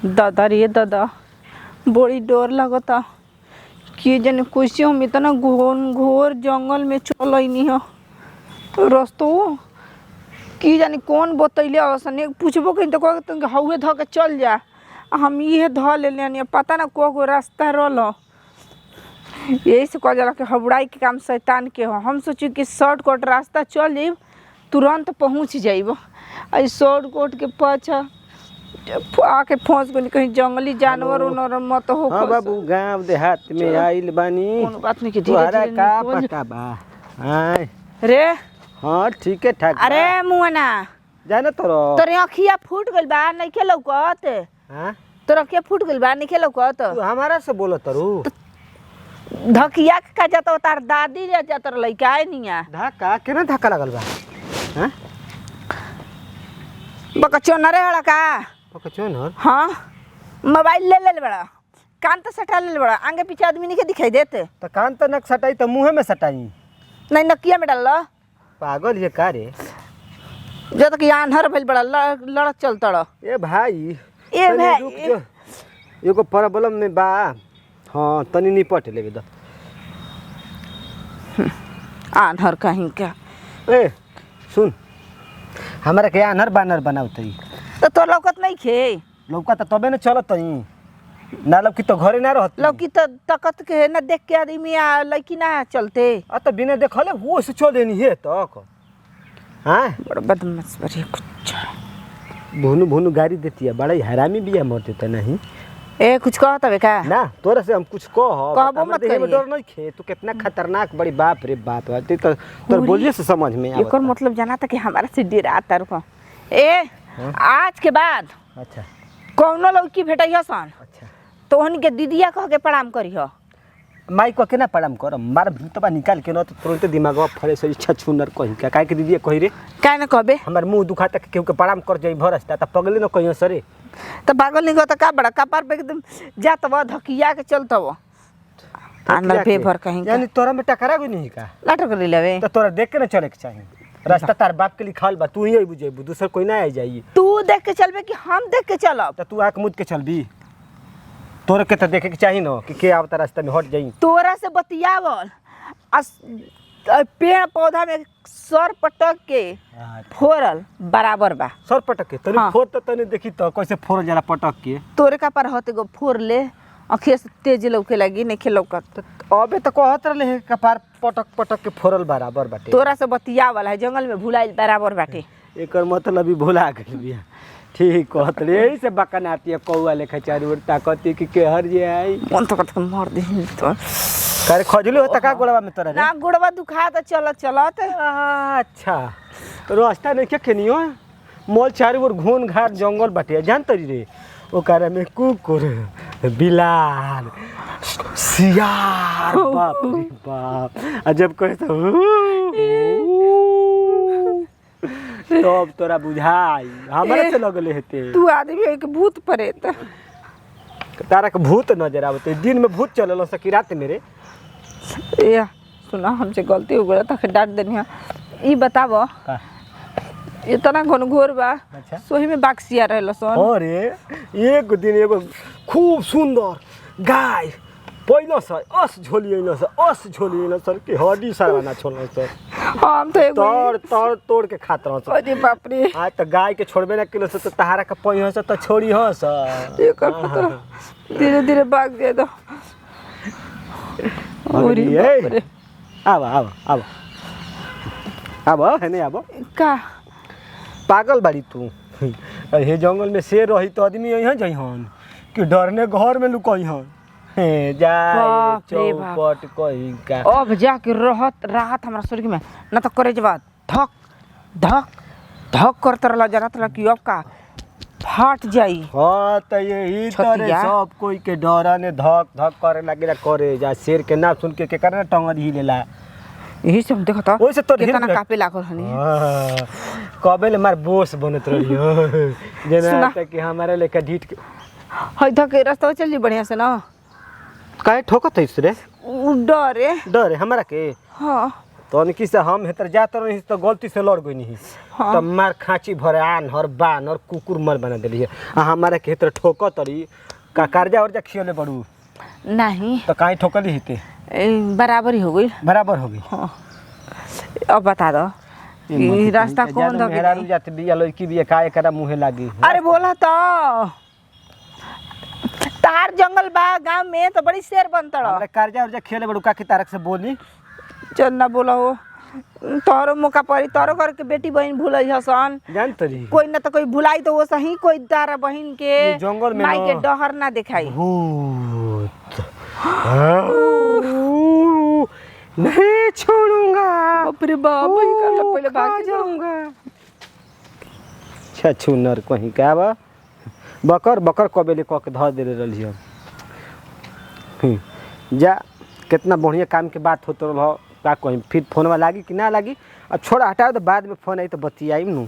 दादा रे दादा बड़ी डर लगता कि जन कैसे हम इतना घोर जंगल में चल नहीं हो रस्तो कि जानी कौन बतैले असन पूछबो कहीं तो कह हौए ध के चल जा हम ये ध ले पता ना को रास्ता रल यही से कह जाला कि हबड़ाई के काम शैतान के हो। हम सोची कि शॉर्टकट रास्ता चल जाइब तुरंत पहुँच जाइब आई शॉर्टकट के पाछा आके फंस गई कहीं जंगली जानवर उनर मत हो। हां बाबू गांव देहात में आइल बानी कोनो बात नहीं कि धीरे का पता बा हां रे। हां ठीक है ठाक अरे मुआना जाने तोरे अखिया फूट गइल बा नहीं के लौकत। हां तोर अखिया फूट गइल बा नहीं के लौकत। तू हमारा से बोलत रू धकिया के का जाता तार दादी रे जात लइका है निया धक्का केना धक्का लगल बा। हां बकचोन रे हड़ा का बकचोन हर हां मोबाइल ले बड़ा कान तो सटा ले बड़ा आगे पीछे आदमी नहीं के दिखाई देते तो कान तो नक सटाई तो मुंह में सटाई नहीं नकिया में डाल पागल ये का रे जो तक आन्हर भइल बड़ा लड़त चलतड़ ए भाई भाई एगो प्रॉब्लम में बा। हाँ तनी निपट लेबे द आन्हर कहीं का ए सुन हमारा के आन्हर बानर बनावतई तो तोर लौकत नहीं खे लौका तो तबे न चलतई ना लौकी तो घरे ना रहत लौकी तो तकत के ना देख के आदमी लड़की ना चलते आ तो बिना देखले वो से चल देनी है तक। हां बड़ा बदमाश बड़ी कुछ भुनु भुनु गाड़ी देती है बड़ा हरामी बिया मरते त नहीं ए कुछ कहत बे का ना तोरा से हम कुछ कहबो मत करिए डर नहीं खे तू कितना खतरनाक बड़ी बाप रे बाप है तो तोर बोलिए से समझ में आवत। एकर मतलब जाना था कि हमारा से डराता रुको ए आज के बाद अच्छा कौनो लड़की भेटई हसन अच्छा तो उन के दीदिया कह के प्रणाम करी हो माई को केना प्रणाम कर मार भूतबा निकाल के न तो तुरंत दिमागवा फरे से इच्छा छुनर कहि का काहे के दीदी कहि रे काहे न कहबे हमर मुंह दुखाता के केहू के प्रणाम कर जाई भरस्ता त पगले न कहियो सरे तो पागल नहीं तो का बड़ा कपार पे एकदम जात व धकिया के चलत वो आनल पे भर कहीं यानी तोरा में टकरा भी नहीं का लाटर कर लेवे तो तोरा देख के न चले के चाहिए रास्ता तार बाप के लिखाल बा तू ही बुझेबू दूसर कोई ना आ जाई तू देख के चलबे कि हम देख के चलब त तू आंख मुद के चलबी तोरे के त देखे के चाहिए न कि के आवता रास्ता में हट जाई तोरा से बतियावल पेड़ पौधा में सर पटक के फोरल बराबर बा सर पटक के तनी फोर त तनी देखी त कैसे फोर जरा पटक के तोरे का पर होते गो फोर ले अखिया से तेज लौके लगी नहीं लौकत अबे त कहत रहले कपार पटक पटक के फोरल बराबर बाटे तोरा से बतियावल है जंगल में भुलाइल बराबर बाटे एकर मतलब ही भुला गइल बिया ठीक कहत रे यही से बकन आती है कौआ लेखा चारू ओर ताकती कि के हर जे आई मन तो कत मार दे तो करे खजली होता का गोड़वा में तोरा रे ना गुड़वा दुखा त चलत अच्छा रास्ता नहीं के केनियो मोल चारू ओर घून घाट जंगल बाटे जान तरी रे ओकरा में कुकुर बिलाल सियार बाप रे बाप अजब कहे तो तोरा बुझाई हमरा से लगले हेते तू आदमी एक भूत प्रेत तारा के भूत नजर आवते दिन में भूत चलल सकी रात में रे या सुना हमसे गलती हो गया था डांट देनी है ई बतावो इतना घनघोर बा अच्छा सोही में बाक्सिया रहल सन अरे एक दिन एगो खूब सुंदर गाय पहिलो से अस झोलिएन सर के हड्डी सारा छोड़ल सर हम तो एक तोड़ के खात रह सर अरे बाप रे आज तो गाय के छोड़बे ना किलो से तो तहारा के पहियो से तो छोड़ी ह सर एकर पुत्र धीरे धीरे भाग दे दो अरे बाप रे आवा है नहीं आवा का पागल बाड़ी तू हे जंगल में शेर रही तो आदमी यहाँ जइहन कि डरने घर में लुकई हन जा चौपट कहीं का अब जाके राहत हमरा शरीर में न तो करे जब धक धक धक करते रहला जानत रहला कि अब का फाट जाई। हाँ तो यही तरह सब कोई के डरने धक धक करे लगे करे जा शेर के नाम सुन के करना टंगर ही लेला यही से हम देखत ओइसे तो कितना कापे लागल हनी कबे ले मार बोस बनत रहियो जेना तक कि हमारे लेके ढीठ के हई धक रास्ता चल जी बढ़िया से ना काहे ठोकत है रे डरे डरे हमरा के हां तनिकी से हम हेतर जात रही तो गलती से लड़ गई नहीं हाँ। तो मार खाची भरे आन हर बान और कुकुर मर बना दिली है आ हमारे के हेतर ठोक तरी का कर्जा उर्जा खियोले बड़ू नहीं तो काहे ठोकली हिते बराबर ही हो गई। बराबर हो गई। हाँ अब बता दो कि रास्ता कौन धो मेहरा रु जात बिया लड़की बिया का एकरा मुहे लागी। अरे बोला तो तार जंगल बा गांव में तो बड़ी शेर बनता हमरा कर्जा उर्जा खियोले बड़ू का की तारक से बोली चल ना बोला हो तोरो मौका पड़ी तोरो घर के बेटी बहन भूलई हसन जान तरी कोई ना तो कोई भुलाई तो वो सही कोई तारा बहन के ये जंगल में माई ना- के डहर ना दिखाई। भूत हाँ। नहीं छोड़ूंगा बाप रे बाप ही कर लो पहले भाग के जाओ। जाऊंगा छछु नर कहीं का बा बकर बकर कबेले क के धर देले रहली हम जा कितना बढ़िया काम के बात होत रहो का कहीं फिर फोनवा लागी कि ना लागी अब छोड़ा हटाओ तो बाद में फोन आई तो बतियाई नु।